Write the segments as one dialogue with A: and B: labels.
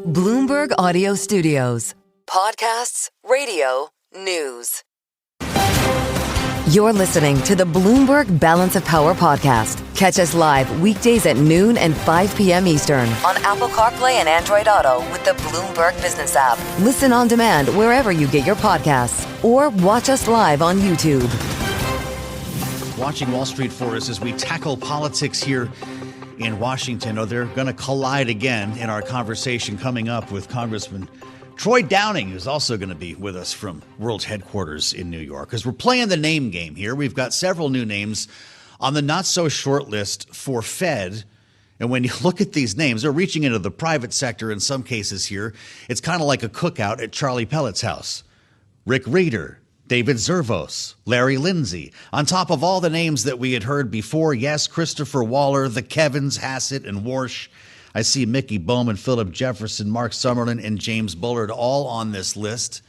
A: Bloomberg Audio Studios. Podcasts, radio, news. You're listening to the Bloomberg Balance of Power podcast. Catch us live weekdays at noon and 5 p.m. Eastern on Apple CarPlay and Android Auto with the Bloomberg Business app. Listen on demand wherever you get your podcasts or watch us live on YouTube.
B: Watching Wall Street for us as we tackle politics here in Washington. Oh, they're going to collide again in our conversation coming up with Congressman Troy Downing, who's also going to be with us from World Headquarters in New York. As we're playing the name game here, we've got several new names on the not-so-short list for Fed. And when you look at these names, they're reaching into the private sector in some cases here. It's kind of like a cookout at Charlie Pellet's house. Rick Reeder, David Zervos, Larry Lindsey. On top of all the names that we had heard before, yes, Christopher Waller, the Kevins, Hassett, and Warsh. I see Mickey Bowman, Philip Jefferson, Mark Summerlin, and James Bullard all on this list,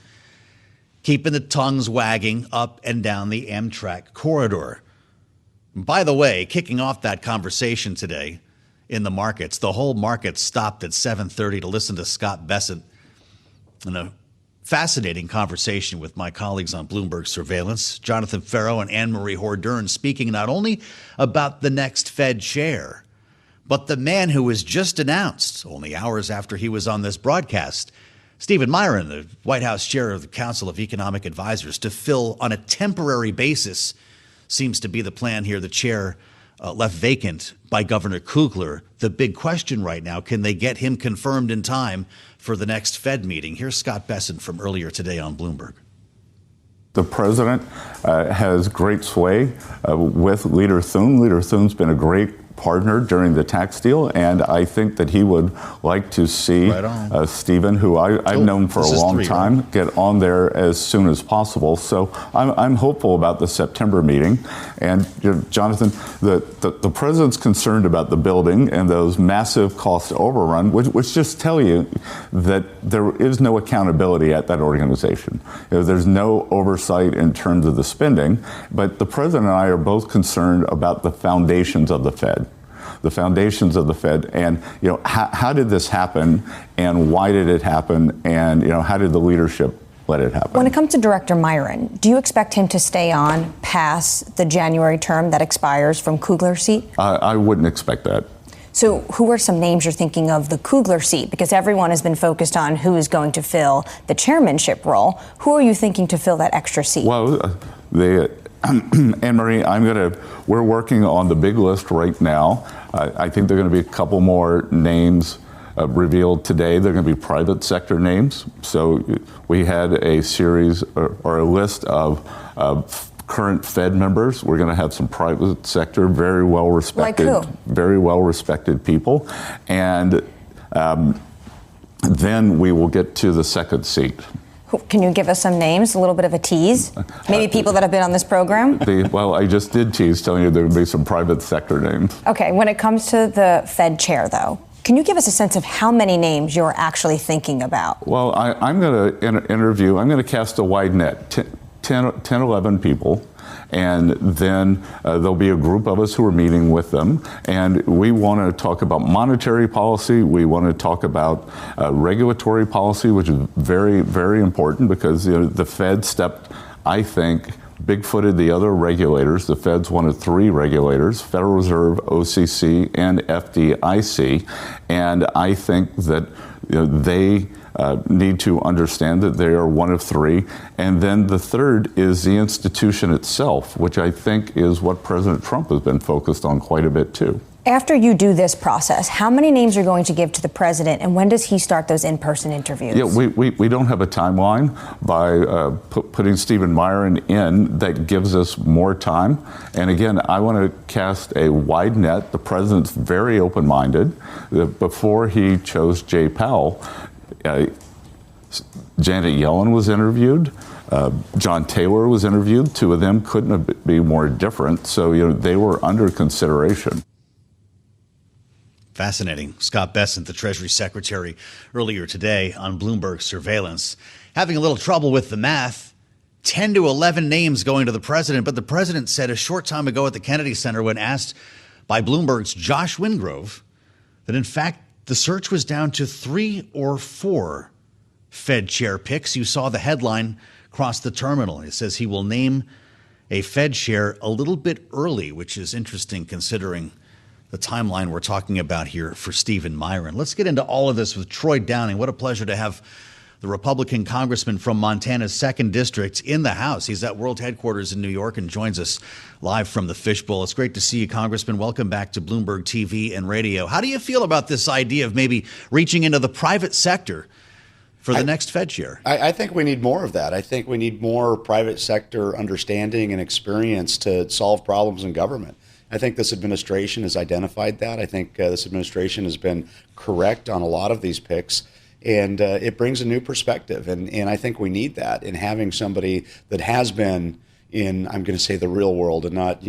B: keeping the tongues wagging up and down the Amtrak corridor. And by the way, kicking off that conversation today in the markets, the whole market stopped at 7:30 to listen to Scott Bessent in a fascinating conversation with my colleagues on Bloomberg Surveillance, Jonathan Ferro and Anne-Marie Hordern, speaking not only about the next Fed chair, but the man who was just announced only hours after he was on this broadcast, Stephen Myron, the White House chair of the Council of Economic Advisors, to fill on a temporary basis seems to be the plan here. The chair left vacant by Governor Kugler. The big question right now, can they get him confirmed in time for the next Fed meeting? Here's Scott Bessent from earlier today on Bloomberg.
C: The president has great sway with Leader Thune. Leader Thune's been a great partner during the tax deal, and I think that he would like to see Stephen, who I've known for a long time, get on there as soon as possible. So I'm hopeful about the September meeting. And Jonathan, the president's concerned about the building and those massive cost overrun, which just tell you that there is no accountability at that organization. There's no oversight in terms of the spending, but the president and I are both concerned about the foundations of the Fed. The foundations of the Fed, and how did this happen, and why did it happen, and how did the leadership let it happen?
D: When it comes to Director Myron, do you expect him to stay on past the January term that expires from Kugler's seat?
C: I wouldn't expect that.
D: So who are some names you're thinking of the Kugler seat? Because everyone has been focused on who is going to fill the chairmanship role. Who are you thinking to fill that extra seat?
C: Well, Anne-Marie, we're working on the big list right now. I think there are going to be a couple more names revealed today. They're going to be private sector names. So we had a series or a list of current Fed members. We're going to have some private sector, very well respected,
D: like who?
C: Very well respected people. And then we will get to the second seat.
D: Can you give us some names, a little bit of a tease? Maybe people that have been on this program?
C: Well, I just did tease telling you there would be some private sector names.
D: Okay, when it comes to the Fed chair, though, can you give us a sense of how many names you're actually thinking about?
C: Well, I'm going to cast a wide net, 10, 11 people. And then there'll be a group of us who are meeting with them. And we want to talk about monetary policy. We want to talk about regulatory policy, which is very, very important because the Fed stepped, I think, big-footed the other regulators. The Fed's one of three regulators, Federal Reserve, OCC, and FDIC. And I think that they need to understand that they are one of three. And then the third is the institution itself, which I think is what President Trump has been focused on quite a bit, too.
D: After you do this process, how many names are you going to give to the president, and when does he start those in-person interviews?
C: Yeah, we don't have a timeline. By putting Stephen Myron in, that gives us more time. And again, I want to cast a wide net. The president's very open-minded. Before he chose Jay Powell, Janet Yellen was interviewed. John Taylor was interviewed. Two of them couldn't be more different. So, they were under consideration.
B: Fascinating. Scott Bessent, the Treasury Secretary, earlier today on Bloomberg Surveillance, having a little trouble with the math. 10 to 11 names going to the president. But the president said a short time ago at the Kennedy Center when asked by Bloomberg's Josh Wingrove that, in fact, the search was down to 3 or 4 Fed chair picks. You saw the headline across the terminal. It says he will name a Fed chair a little bit early, which is interesting considering the timeline we're talking about here for Stephen Myron. Let's get into all of this with Troy Downing. What a pleasure to have the Republican congressman from Montana's 2nd District in the House. He's at World Headquarters in New York and joins us live from the Fishbowl. It's great to see you, Congressman. Welcome back to Bloomberg TV and radio. How do you feel about this idea of maybe reaching into the private sector for the next Fed chair?
E: I think we need more of that. I think we need more private sector understanding and experience to solve problems in government. I think this administration has identified that. I think this administration has been correct on a lot of these picks. And it brings a new perspective. And I think we need that. And having somebody that has been in, I'm going to say, the real world and not,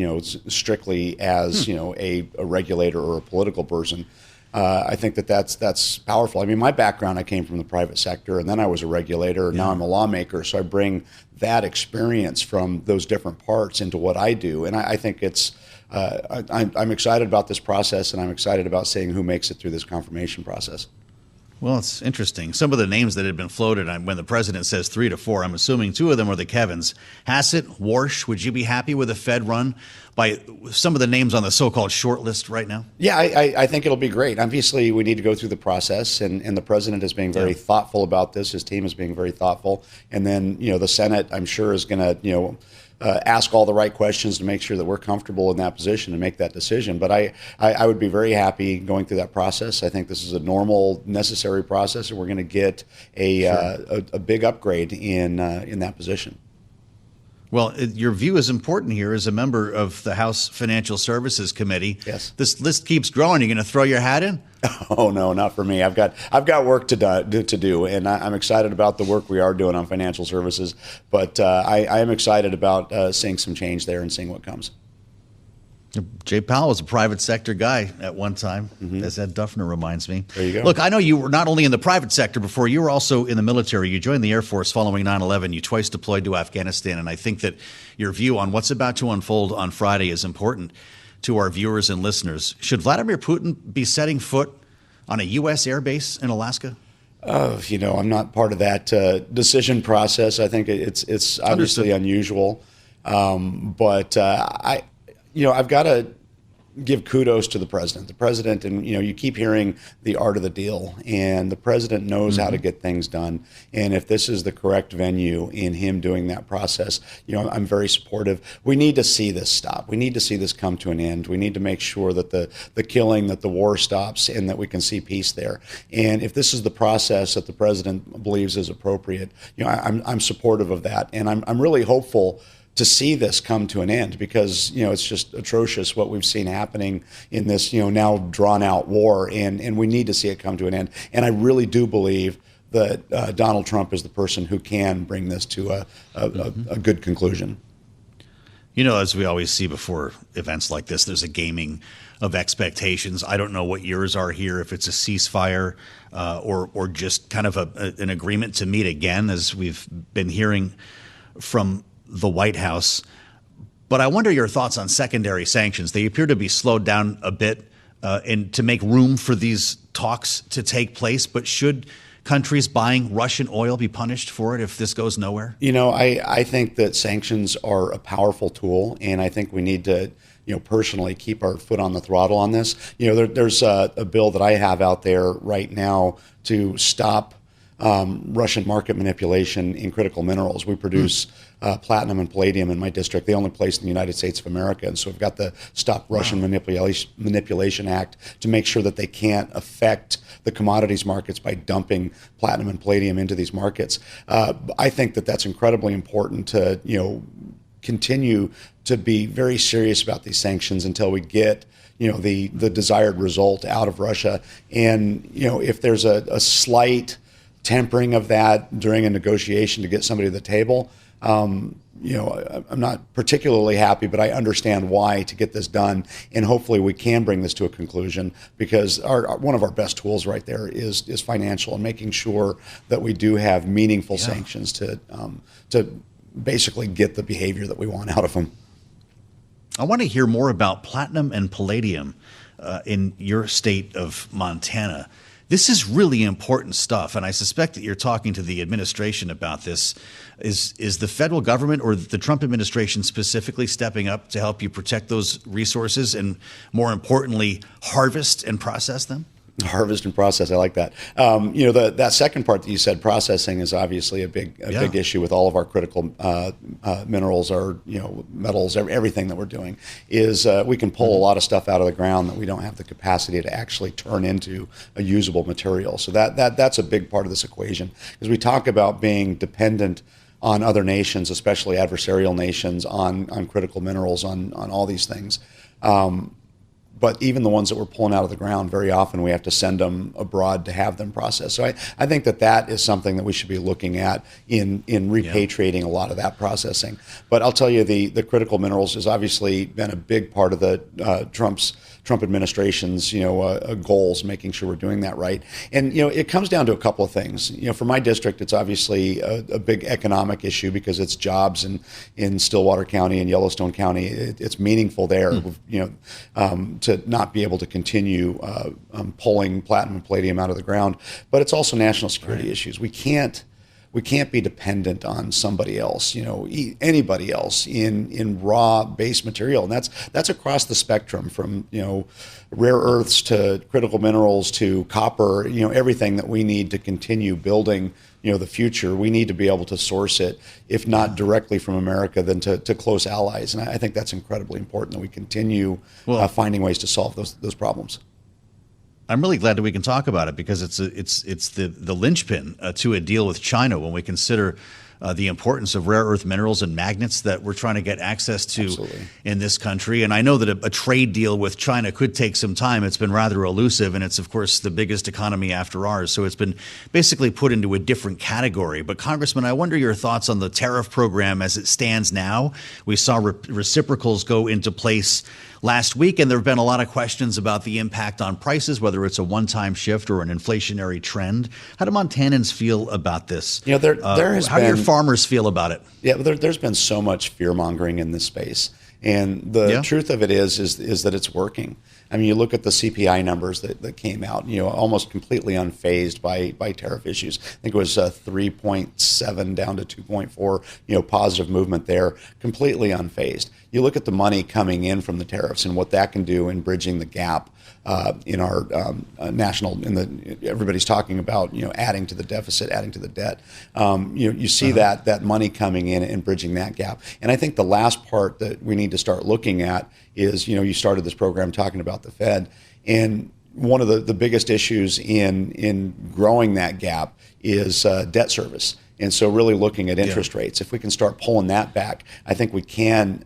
E: strictly as, a regulator or a political person, I think that's powerful. I mean, my background, I came from the private sector, and then I was a regulator, and now I'm a lawmaker. So I bring that experience from those different parts into what I do. And I think it's, I'm excited about this process, and I'm excited about seeing who makes it through this confirmation process.
B: Well, it's interesting. Some of the names that had been floated, when the president says 3 to 4, I'm assuming 2 of them are the Kevins. Hassett, Warsh, would you be happy with a Fed run by some of the names on the so-called short list right now?
E: Yeah, I think it'll be great. Obviously, we need to go through the process, and the president is being very thoughtful about this. His team is being very thoughtful. And then, the Senate, I'm sure, is going to, ask all the right questions to make sure that we're comfortable in that position and make that decision. But I would be very happy going through that process. I think this is a normal, necessary process, and we're going to get a big upgrade in that position.
B: Well, your view is important here as a member of the House Financial Services Committee.
E: Yes.
B: This list keeps growing. You're going to throw your hat in?
E: Oh, no, not for me. I've got work to do, and I'm excited about the work we are doing on financial services. But I am excited about seeing some change there and seeing what comes.
B: Jay Powell was a private sector guy at one time, as Ed Duffner reminds me.
E: There you go.
B: Look, I know you were not only in the private sector before, you were also in the military. You joined the Air Force following 9/11. You twice deployed to Afghanistan, and I think that your view on what's about to unfold on Friday is important to our viewers and listeners. Should Vladimir Putin be setting foot on a U.S. airbase in Alaska?
E: I'm not part of that decision process. I think it's obviously unusual, but I've got to give kudos to the president. The president, and you keep hearing the art of the deal, and the president knows how to get things done. And if this is the correct venue in him doing that process, I'm very supportive. We need to see this stop. We need to see this come to an end. We need to make sure that the killing, that the war stops, and that we can see peace there. And if this is the process that the president believes is appropriate, I'm supportive of that, and I'm really hopeful to see this come to an end, because it's just atrocious what we've seen happening in this now drawn out war, and we need to see it come to an end. And I really do believe that Donald Trump is the person who can bring this to a good conclusion.
B: As we always see before events like this, there's a gaming of expectations. I don't know what yours are here, if it's a ceasefire or just kind of an agreement to meet again, as we've been hearing from the White House. But I wonder your thoughts on secondary sanctions. They appear to be slowed down a bit and to make room for these talks to take place. But should countries buying Russian oil be punished for it if this goes nowhere?
E: I think that sanctions are a powerful tool, and I think we need to personally keep our foot on the throttle on this. There's a bill that I have out there right now to stop Russian market manipulation in critical minerals. We produce platinum and palladium in my district, the only place in the United States of America. And so we've got the Stop Russian Manipulation Act to make sure that they can't affect the commodities markets by dumping platinum and palladium into these markets. I think that that's incredibly important to, continue to be very serious about these sanctions until we get the desired result out of Russia. And, if there's a slight tempering of that during a negotiation to get somebody to the table, I'm not particularly happy, but I understand why to get this done, and hopefully we can bring this to a conclusion, because one of our best tools right there is financial, and making sure that we do have meaningful sanctions to basically get the behavior that we want out of them.
B: I want to hear more about platinum and palladium. in your state of Montana. This is really important stuff, and I suspect that you're talking to the administration about this. Is the federal government or the Trump administration specifically stepping up to help you protect those resources and, more importantly, harvest and process them?
E: Harvest and process. I like that. That second part that you said, processing, is obviously a big issue with all of our critical minerals, our metals, everything that we're doing. Is we can pull a lot of stuff out of the ground that we don't have the capacity to actually turn into a usable material. So that's a big part of this equation, because we talk about being dependent on other nations, especially adversarial nations, on critical minerals, on all these things. But even the ones that we're pulling out of the ground, very often we have to send them abroad to have them processed. So I think that is something that we should be looking at in repatriating a lot of that processing. But I'll tell you, the critical minerals has obviously been a big part of the Trump administration's goals, making sure we're doing that right. And it comes down to a couple of things. For my district, it's obviously a big economic issue because it's jobs in Stillwater County and Yellowstone County. It's meaningful there. To not be able to continue pulling platinum and palladium out of the ground, but it's also national security issues. We can't be dependent on somebody else, anybody else in raw base material, and that's across the spectrum from rare earths to critical minerals to copper. Everything that we need to continue building the future. We need to be able to source it, if not directly from America, then to close allies. And I think that's incredibly important that we continue finding ways to solve those problems.
B: I'm really glad that we can talk about it, because it's the linchpin to a deal with China when we consider the importance of rare earth minerals and magnets that we're trying to get access to in this country. And I know that a trade deal with China could take some time. It's been rather elusive, and it's, of course, the biggest economy after ours. So it's been basically put into a different category. But, Congressman, I wonder your thoughts on the tariff program as it stands now. We saw reciprocals go into place last week, and there have been a lot of questions about the impact on prices, whether it's a one-time shift or an inflationary trend. How do Montanans feel about this? How do your farmers feel about it?
E: Yeah, there's been so much fear-mongering in this space. And the truth of it is that it's working. I mean, you look at the CPI numbers that came out, almost completely unfazed by tariff issues. I think it was 3.7 down to 2.4, positive movement there, completely unfazed. You look at the money coming in from the tariffs and what that can do in bridging the gap in our national, everybody's talking about, adding to the deficit, adding to the debt. You see that money coming in and bridging that gap. And I think the last part that we need to start looking at is, you started this program talking about the Fed, and one of the biggest issues in growing that gap is debt service. And so really looking at interest rates, if we can start pulling that back, I think we can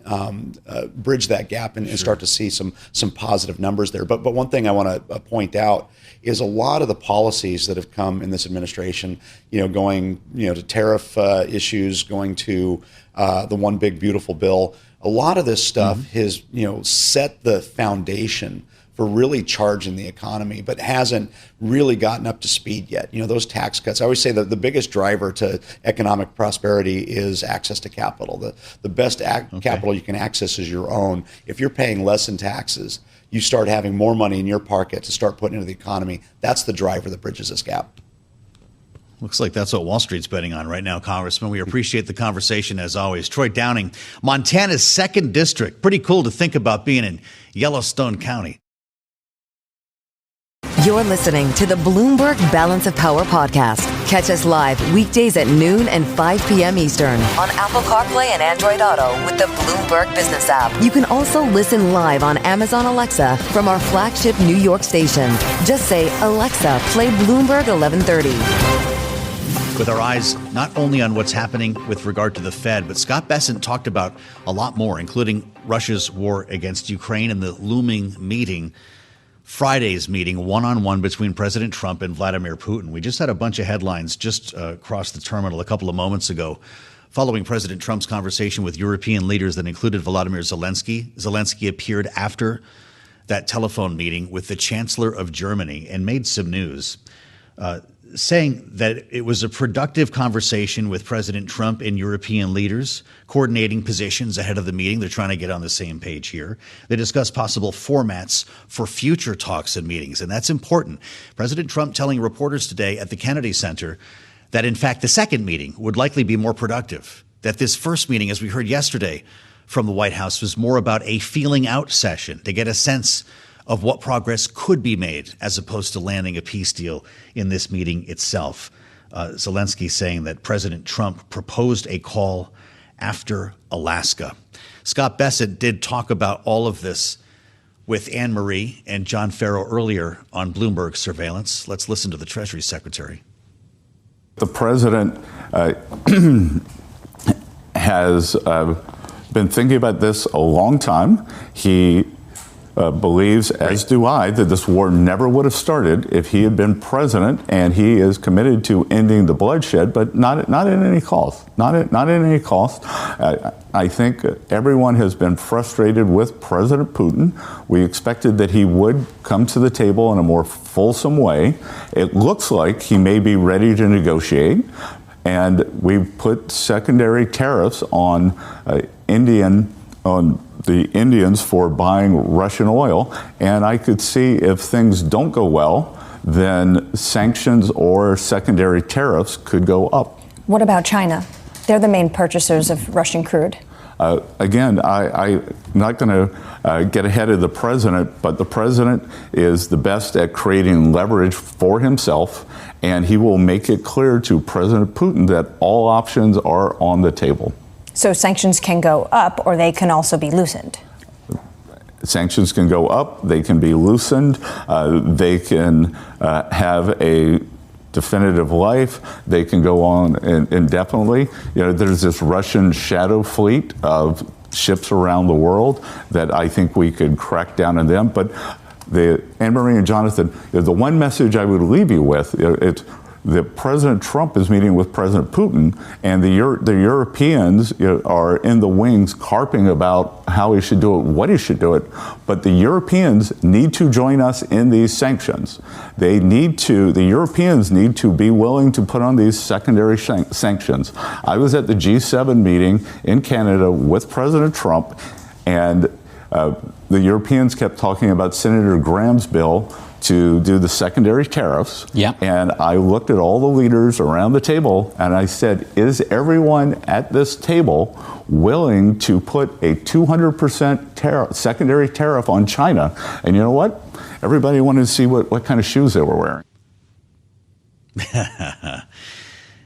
E: bridge that gap and start to see some positive numbers there. But one thing I want to point out is a lot of the policies that have come in this administration, going to tariff issues, going to the One Big Beautiful Bill, a lot of this stuff has set the foundation for really charging the economy, but hasn't really gotten up to speed yet. Those tax cuts, I always say that the biggest driver to economic prosperity is access to capital. The best capital you can access is your own. If you're paying less in taxes, you start having more money in your pocket to start putting into the economy. That's the driver that bridges this gap.
B: Looks like that's what Wall Street's betting on right now, Congressman. We appreciate the conversation as always. Troy Downing, Montana's 2nd District. Pretty cool to think about being in Yellowstone County.
A: You're listening to the Bloomberg Balance of Power podcast. Catch us live weekdays at noon and 5 p.m. Eastern on Apple CarPlay and Android Auto with the Bloomberg Business app. You can also listen live on Amazon Alexa from our flagship New York station. Just say, Alexa, play Bloomberg 1130.
B: With our eyes not only on what's happening with regard to the Fed, but Scott Bessent talked about a lot more, including Russia's war against Ukraine and the looming meeting, Friday's meeting, one-on-one between President Trump and Vladimir Putin. We just had a bunch of headlines just across the terminal a couple of moments ago following President Trump's conversation with European leaders that included Volodymyr Zelensky. Zelensky appeared after that telephone meeting with the Chancellor of Germany and made some news. saying that it was a productive conversation with President Trump and European leaders, coordinating positions ahead of the meeting. They're trying to get on the same page here. They discussed possible formats for future talks and meetings, and that's important. President Trump telling reporters today at the Kennedy Center that, in fact, the second meeting would likely be more productive, that this first meeting, as we heard yesterday from the White House, was more about a feeling out session to get a sense of what progress could be made as opposed to landing a peace deal in this meeting itself. Zelensky saying that President Trump proposed a call after Alaska. Scott Bessent did talk about all of this with Anne Marie and John Farrow earlier on Bloomberg Surveillance. Let's listen to the Treasury Secretary.
C: The president has been thinking about this a long time. He believes, as do I, that this war never would have started if he had been president, and he is committed to ending the bloodshed, but not at any cost. Not at any cost. I think everyone has been frustrated with President Putin. We expected that he would come to the table in a more fulsome way. It looks like he may be ready to negotiate, and we put secondary tariffs on the Indians for buying Russian oil, and I could see if things don't go well, then sanctions or secondary tariffs could go up.
D: What about China? They're the main purchasers of Russian crude.
C: Again, I'm not going to get ahead of the president, but the president is the best at creating leverage for himself, and he will make it clear to President Putin that all options are on the table.
D: So sanctions can go up, or they can also be loosened.
C: Sanctions can go up, they can be loosened, they can have a definitive life, they can go on indefinitely. You know, there's this Russian shadow fleet of ships around the world that I think we could crack down on them. But Anne Marie and Jonathan, the one message I would leave you with, it's that President Trump is meeting with President Putin, and the Europeans are in the wings carping about how he should do it, what he should do it. But the Europeans need to join us in these sanctions. The Europeans need to be willing to put on these secondary sanctions. I was at the G7 meeting in Canada with President Trump, and the Europeans kept talking about Senator Graham's bill to do the secondary tariffs.
F: Yeah. And
C: I looked at all the leaders around the table and I said, is everyone at this table willing to put a 200% secondary tariff on China? And you know what? Everybody wanted to see what kind of shoes they were wearing.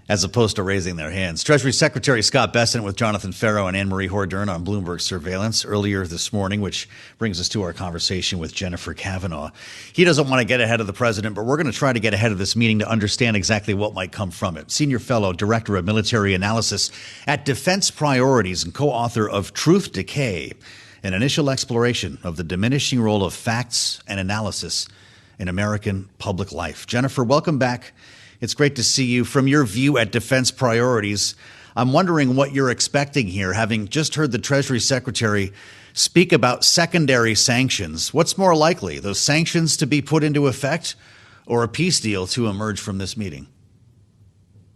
B: As opposed to raising their hands. Treasury Secretary Scott Bessent with Jonathan Farrow and Anne Marie Hordern on Bloomberg Surveillance earlier this morning, which brings us to our conversation with Jennifer Kavanaugh. He doesn't want to get ahead of the president, but we're going to try to get ahead of this meeting to understand exactly what might come from it. Senior Fellow, Director of Military Analysis at Defense Priorities and co-author of Truth Decay, an initial exploration of the diminishing role of facts and analysis in American public life. Jennifer, welcome back. It's great to see you. From your view at Defense Priorities, I'm wondering what you're expecting here, having just heard the Treasury Secretary speak about secondary sanctions. What's more likely, those sanctions to be put into effect or a peace deal to emerge from this meeting?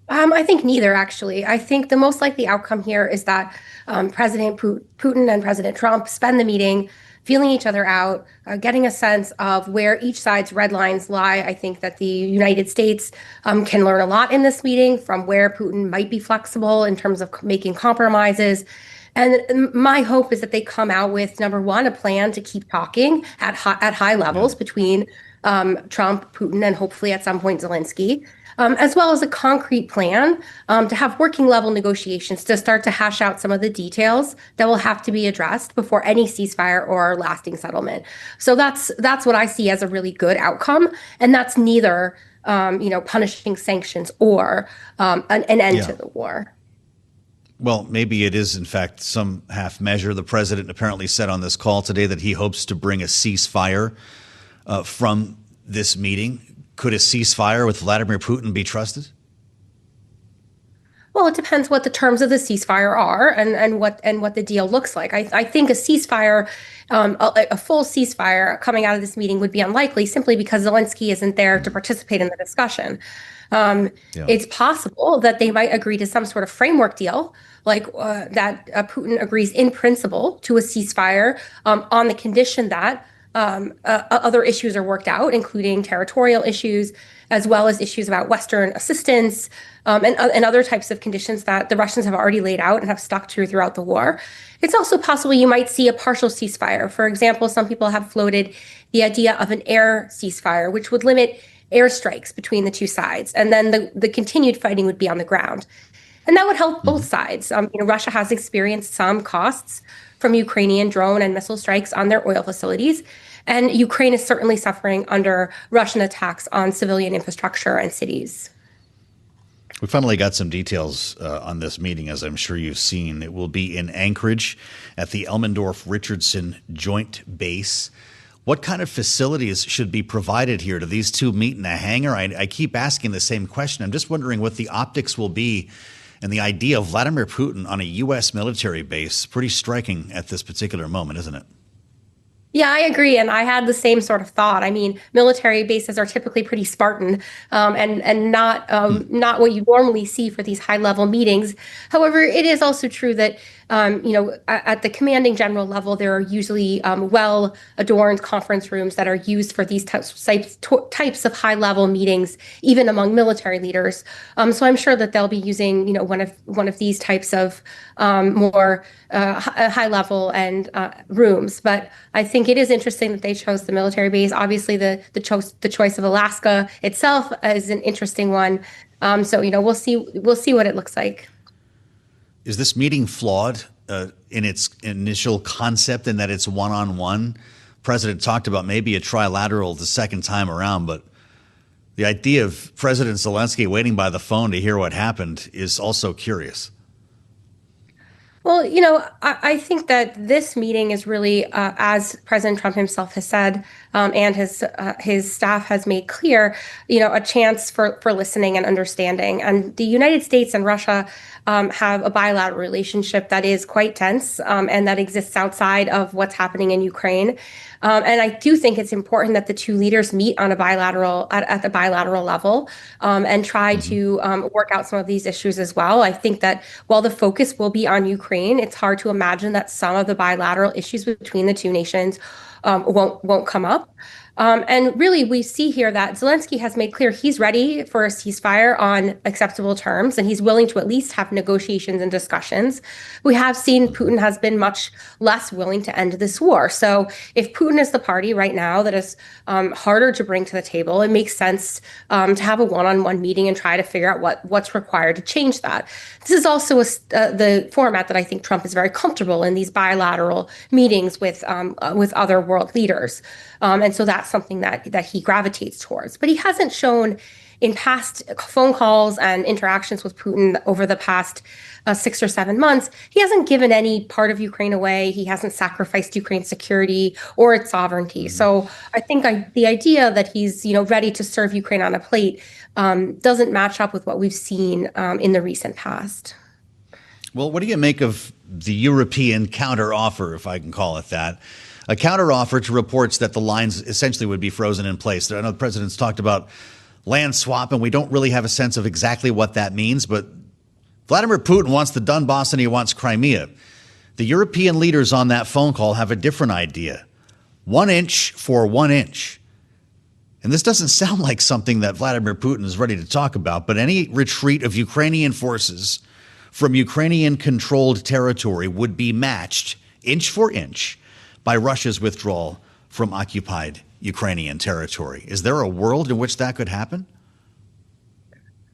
G: I think neither, actually. I think the most likely outcome here is that President Putin and President Trump spend the meeting feeling each other out, getting a sense of where each side's red lines lie. I think that the United States can learn a lot in this meeting from where Putin might be flexible in terms of making compromises. And my hope is that they come out with, number one, a plan to keep talking at high levels between Trump, Putin, and hopefully at some point Zelensky, as well as a concrete plan to have working level negotiations to start to hash out some of the details that will have to be addressed before any ceasefire or lasting settlement. So that's what I see as a really good outcome. And that's neither, punishing sanctions or an end to the war.
B: Well, maybe it is, in fact, some half measure. The president apparently said on this call today that he hopes to bring a ceasefire from this meeting. Could a ceasefire with Vladimir Putin be trusted?
G: Well, it depends what the terms of the ceasefire are and what the deal looks like. I think a ceasefire, a full ceasefire coming out of this meeting would be unlikely simply because Zelensky isn't there to participate in the discussion. It's possible that they might agree to some sort of framework deal, like that Putin agrees in principle to a ceasefire on the condition that other issues are worked out, including territorial issues, as well as issues about Western assistance and other types of conditions that the Russians have already laid out and have stuck to throughout the war. It's also possible you might see a partial ceasefire. For example, some people have floated the idea of an air ceasefire, which would limit airstrikes between the two sides, and then the continued fighting would be on the ground. And that would help both sides. Russia has experienced some costs from Ukrainian drone and missile strikes on their oil facilities. And Ukraine is certainly suffering under Russian attacks on civilian infrastructure and cities.
B: We finally got some details on this meeting, as I'm sure you've seen. It will be in Anchorage at the Elmendorf-Richardson Joint Base. What kind of facilities should be provided here? Do these two meet in a hangar? I keep asking the same question. I'm just wondering what the optics will be. And the idea of Vladimir Putin on a U.S. military base, pretty striking at this particular moment, isn't it?
G: Yeah, I agree. And I had the same sort of thought. I mean, military bases are typically pretty Spartan and not what you normally see for these high level meetings. However, it is also true that, at the commanding general level, there are usually well adorned conference rooms that are used for these types of high level meetings, even among military leaders. So I'm sure that they'll be using, one of these types of more high level and rooms. But I think it is interesting that they chose the military base. Obviously, the choice of Alaska itself is an interesting one. So we'll see what it looks like.
B: Is this meeting flawed in its initial concept in that it's one-on-one? President talked about maybe a trilateral the second time around, but the idea of President Zelensky waiting by the phone to hear what happened is also curious.
G: Well, I think that this meeting is really, as President Trump himself has said, and his staff has made clear, a chance for listening and understanding. And the United States and Russia have a bilateral relationship that is quite tense and that exists outside of what's happening in Ukraine. And I do think it's important that the two leaders meet on at the bilateral level and try to work out some of these issues as well. I think that while the focus will be on Ukraine, it's hard to imagine that some of the bilateral issues between the two nations won't come up. And really, we see here that Zelensky has made clear he's ready for a ceasefire on acceptable terms, and he's willing to at least have negotiations and discussions. We have seen Putin has been much less willing to end this war. So if Putin is the party right now that is harder to bring to the table, it makes sense to have a one-on-one meeting and try to figure out what's required to change that. This is also the format that I think Trump is very comfortable in, these bilateral meetings with other world leaders. And so that's something that he gravitates towards. But he hasn't shown in past phone calls and interactions with Putin over the past 6 or 7 months, he hasn't given any part of Ukraine away. He hasn't sacrificed Ukraine's security or its sovereignty. So I think the idea that he's ready to serve Ukraine on a plate doesn't match up with what we've seen in the recent past.
B: Well, what do you make of the European counteroffer, if I can call it that? A counteroffer to reports that the lines essentially would be frozen in place. I know the president's talked about land swap, and we don't really have a sense of exactly what that means, but Vladimir Putin wants the Donbass and he wants Crimea. The European leaders on that phone call have a different idea. 1 inch for 1 inch. And this doesn't sound like something that Vladimir Putin is ready to talk about, but any retreat of Ukrainian forces from Ukrainian-controlled territory would be matched inch for inch by Russia's withdrawal from occupied Ukrainian territory. Is there a world in which that could happen?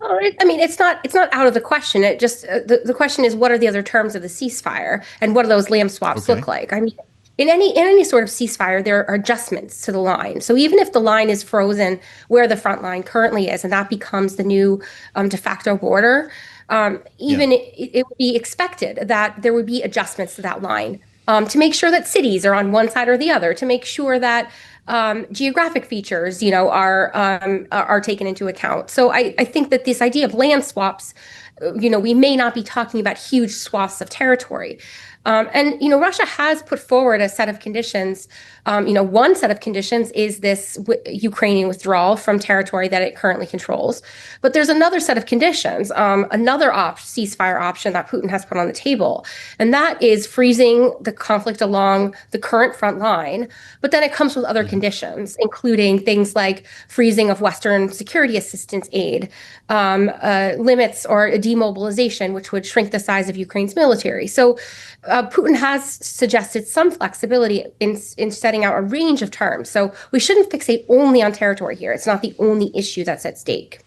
G: I mean, it's not out of the question. It just the question is, what are the other terms of the ceasefire, and what do those land swaps look like? I mean, in any sort of ceasefire, there are adjustments to the line. So even if the line is frozen where the front line currently is, and that becomes the new de facto border, it would be expected that there would be adjustments to that line. To make sure that cities are on one side or the other, to make sure that geographic features, are taken into account. So I think that this idea of land swaps, we may not be talking about huge swaths of territory. Russia has put forward a set of conditions. One set of conditions is this Ukrainian withdrawal from territory that it currently controls. But there's another set of conditions, another ceasefire option that Putin has put on the table. And that is freezing the conflict along the current front line. But then it comes with other conditions, including things like freezing of Western security assistance aid, limits or a demobilization, which would shrink the size of Ukraine's military. So Putin has suggested some flexibility in setting out a range of terms. So we shouldn't fixate only on territory here. It's not the only issue that's at stake.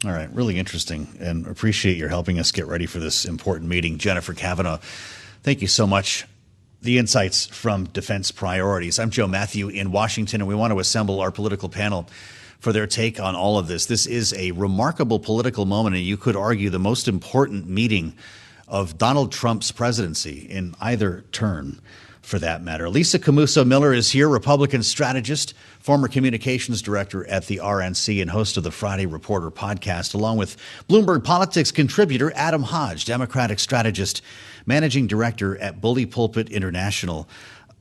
B: All right. Really interesting, and appreciate your helping us get ready for this important meeting. Jennifer Kavanaugh, thank you so much. The insights from Defense Priorities. I'm Joe Matthew in Washington, and we want to assemble our political panel for their take on all of this. This is a remarkable political moment, and you could argue the most important meeting of Donald Trump's presidency in either turn, for that matter. Lisa Camuso Miller is here, Republican strategist, former communications director at the RNC, and host of the Friday Reporter podcast, along with Bloomberg Politics contributor Adam Hodge, Democratic strategist, managing director at Bully Pulpit International.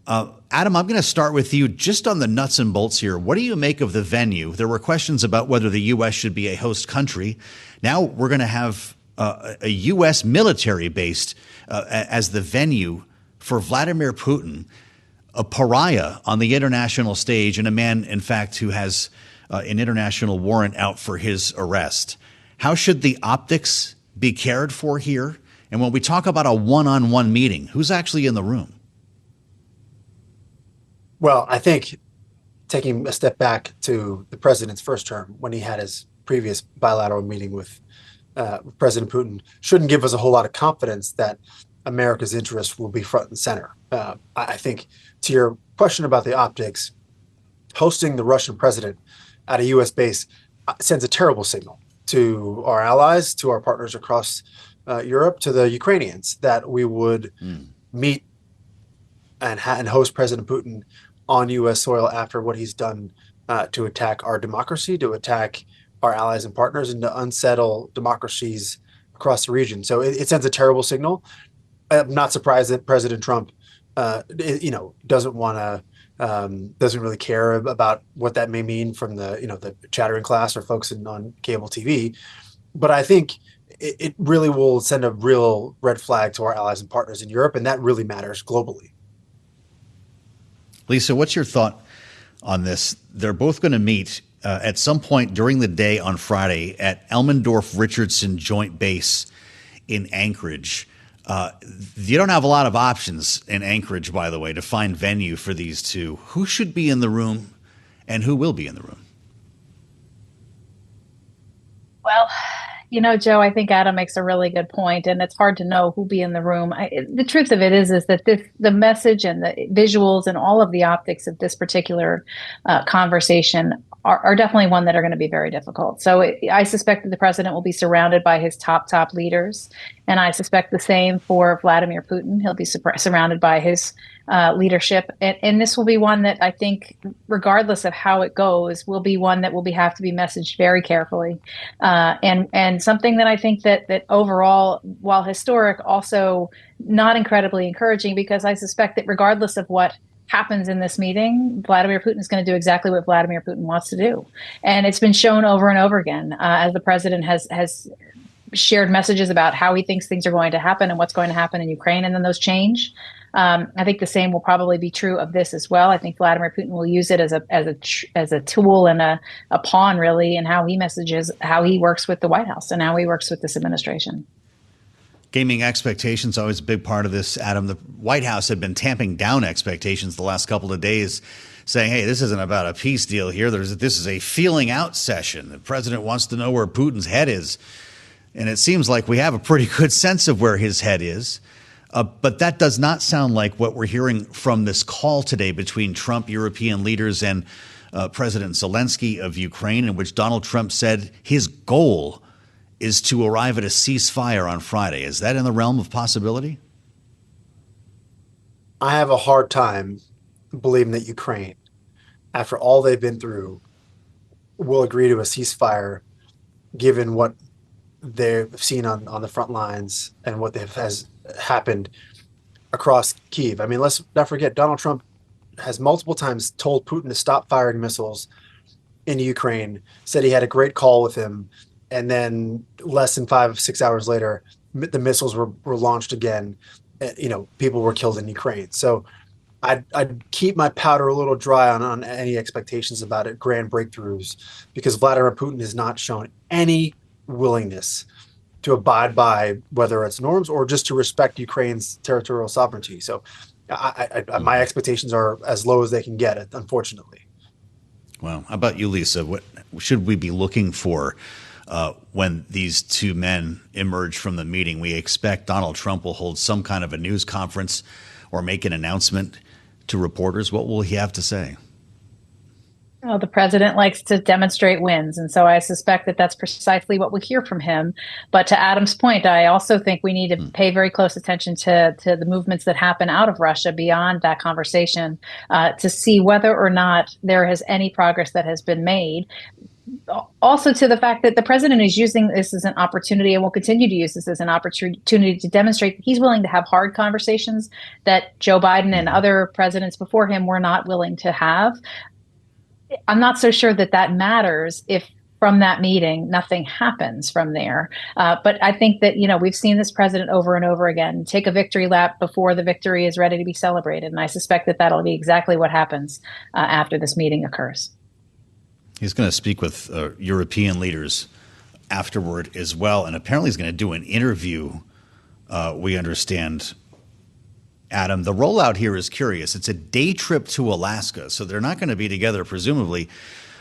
B: Adam, I'm going to start with you just on the nuts and bolts here. What do you make of the venue? There were questions about whether the U.S. should be a host country. Now we're going to have a U.S. military based as the venue for Vladimir Putin, a pariah on the international stage, and a man, in fact, who has an international warrant out for his arrest. How should the optics be cared for here? And when we talk about a one-on-one meeting, who's actually in the room?
F: Well, I think taking a step back to the president's first term, when he had his previous bilateral meeting with President Putin, shouldn't give us a whole lot of confidence that America's interests will be front and center. I think to your question about the optics, hosting the Russian president at a U.S. base sends a terrible signal to our allies, to our partners across Europe, to the Ukrainians, that we would meet and host President Putin on U.S. soil after what he's done to attack our democracy, to attack our allies and partners, and to unsettle democracies across the region. So it sends a terrible signal. I'm not surprised that President Trump, doesn't want to, doesn't really care about what that may mean from the chattering class or folks on cable TV. But I think it really will send a real red flag to our allies and partners in Europe, and that really matters globally.
B: Lisa, what's your thought on this? They're both going to meet at some point during the day on Friday at Elmendorf-Richardson Joint Base in Anchorage. You don't have a lot of options in Anchorage, by the way, to find venue for these two. Who should be in the room and who will be in the room?
H: Well, Joe, I think Adam makes a really good point, and it's hard to know who'll be in the room. The truth of it is that the message and the visuals and all of the optics of this particular conversation are definitely one that are going to be very difficult. So I suspect that the president will be surrounded by his top leaders, and I suspect the same for Vladimir Putin. He'll be surrounded by his leadership, and this will be one that I think, regardless of how it goes, will be one that will have to be messaged very carefully, and something that I think that overall, while historic, also not incredibly encouraging, because I suspect that regardless of what happens in this meeting, Vladimir Putin is going to do exactly what Vladimir Putin wants to do. And it's been shown over and over again as the president has shared messages about how he thinks things are going to happen and what's going to happen in Ukraine, and then those change. I think the same will probably be true of this as well. I think Vladimir Putin will use it as a tool and a pawn, really, in how he messages, how he works with the White House and how he works with this administration.
B: Gaming expectations, always a big part of this, Adam. The White House had been tamping down expectations the last couple of days, saying, hey, this isn't about a peace deal here. This is a feeling out session. The president wants to know where Putin's head is. And it seems like we have a pretty good sense of where his head is. But that does not sound like what we're hearing from this call today between Trump, European leaders, and President Zelensky of Ukraine, in which Donald Trump said his goal is to arrive at a ceasefire on Friday. Is that in the realm of possibility?
F: I have a hard time believing that Ukraine after all they've been through, will agree to a ceasefire, given what they've seen on the front lines and what has happened across Kyiv. I mean, let's not forget, Donald Trump has multiple times told Putin to stop firing missiles into Ukraine, said he had a great call with him, and then less than 5-6 hours later, the missiles were launched again. People were killed in Ukraine. So I'd keep my powder a little dry on any expectations about it, grand breakthroughs, because Vladimir Putin has not shown any willingness to abide by whether it's norms or just to respect Ukraine's territorial sovereignty. So my expectations are as low as they can get, unfortunately.
B: Well, how about you, Lisa? What should we be looking for when these two men emerge from the meeting? We expect Donald Trump will hold some kind of a news conference or make an announcement to reporters. What will he have to say?
H: Well, the president likes to demonstrate wins, and so I suspect that that's precisely what we'll hear from him. But to Adam's point, I also think we need to pay very close attention to the movements that happen out of Russia beyond that conversation to see whether or not there is any progress that has been made. Also to the fact that the president is using this as an opportunity and will continue to use this as an opportunity to demonstrate that he's willing to have hard conversations that Joe Biden and other presidents before him were not willing to have. I'm not so sure that matters if from that meeting nothing happens from there. But I think that, we've seen this president over and over again take a victory lap before the victory is ready to be celebrated. And I suspect that that'll be exactly what happens after this meeting occurs.
B: He's going to speak with European leaders afterward as well. And apparently he's going to do an interview, we understand. Adam, the rollout here is curious. It's a day trip to Alaska, so they're not going to be together, presumably,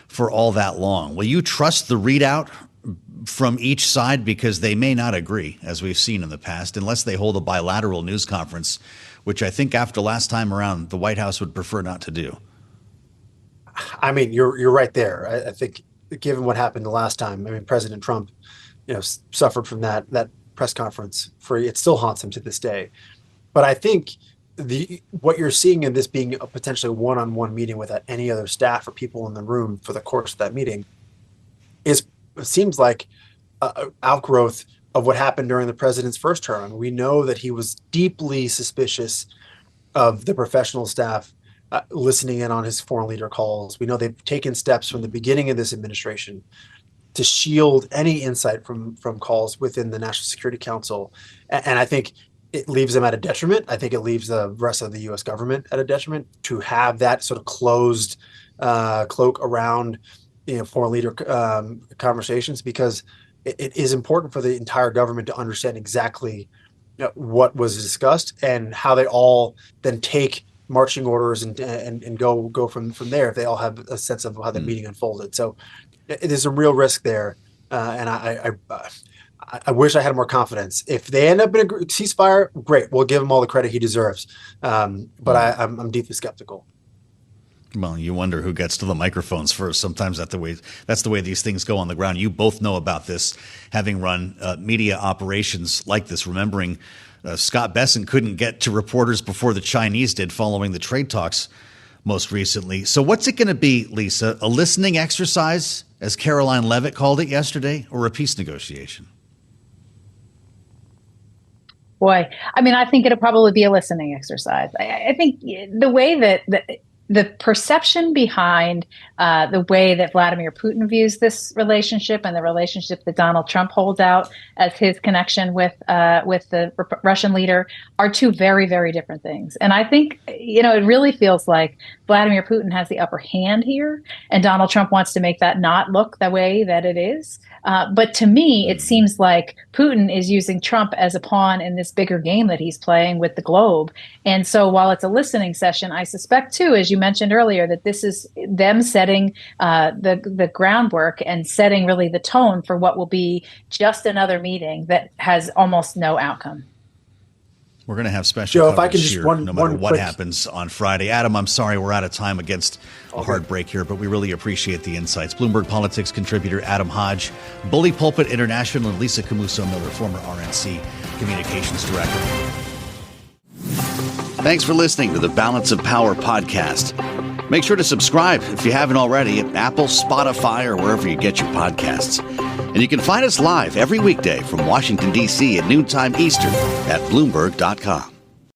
B: for all that long. Will you trust the readout from each side? Because they may not agree, as we've seen in the past, unless they hold a bilateral news conference, which I think after last time around, the White House would prefer not to do.
F: I mean, you're right there. I think given what happened the last time, President Trump, suffered from that press conference. It still haunts him to this day. But I think what you're seeing in this being a potentially one-on-one meeting without any other staff or people in the room for the course of that meeting it seems like outgrowth of what happened during the president's first term. We know that he was deeply suspicious of the professional staff listening in on his foreign leader calls. We know they've taken steps from the beginning of this administration to shield any insight from calls within the National Security Council. And I think it leaves them at a detriment. I think it leaves the rest of the U.S. government at a detriment to have that sort of closed cloak around foreign leader conversations, because it is important for the entire government to understand exactly what was discussed and how they all then take marching orders and go from there if they all have a sense of how the meeting unfolded. So there's a real risk there, and I wish I had more confidence. If they end up in a ceasefire, great. We'll give him all the credit he deserves. But I'm deeply skeptical.
B: Well, you wonder who gets to the microphones first. Sometimes that's the way these things go on the ground. You both know about this, having run media operations like this, remembering Scott Bessent couldn't get to reporters before the Chinese did following the trade talks most recently. So what's it going to be, Lisa? A listening exercise, as Caroline Leavitt called it yesterday, or a peace negotiation?
H: Boy, I think it'll probably be a listening exercise. I think the way that the perception behind the way that Vladimir Putin views this relationship and the relationship that Donald Trump holds out as his connection with the Russian leader are two very, very different things. And I think, it really feels like Vladimir Putin has the upper hand here, and Donald Trump wants to make that not look the way that it is. But to me, it seems like Putin is using Trump as a pawn in this bigger game that he's playing with the globe. And so while it's a listening session, I suspect, too, as you mentioned earlier, that this is them setting the groundwork and setting really the tone for what will be just another meeting that has almost no outcome.
B: We're going to have special
F: Joe,
B: coverage
F: if I can just
B: here, no matter what happens on Friday. Adam, I'm sorry we're out of time against a hard break here, but we really appreciate the insights. Bloomberg Politics contributor Adam Hodge, Bully Pulpit International, and Lisa Camuso-Miller, former RNC Communications Director. Thanks for listening to the Balance of Power podcast. Make sure to subscribe if you haven't already at Apple, Spotify, or wherever you get your podcasts. And you can find us live every weekday from Washington, D.C. at noontime Eastern at Bloomberg.com.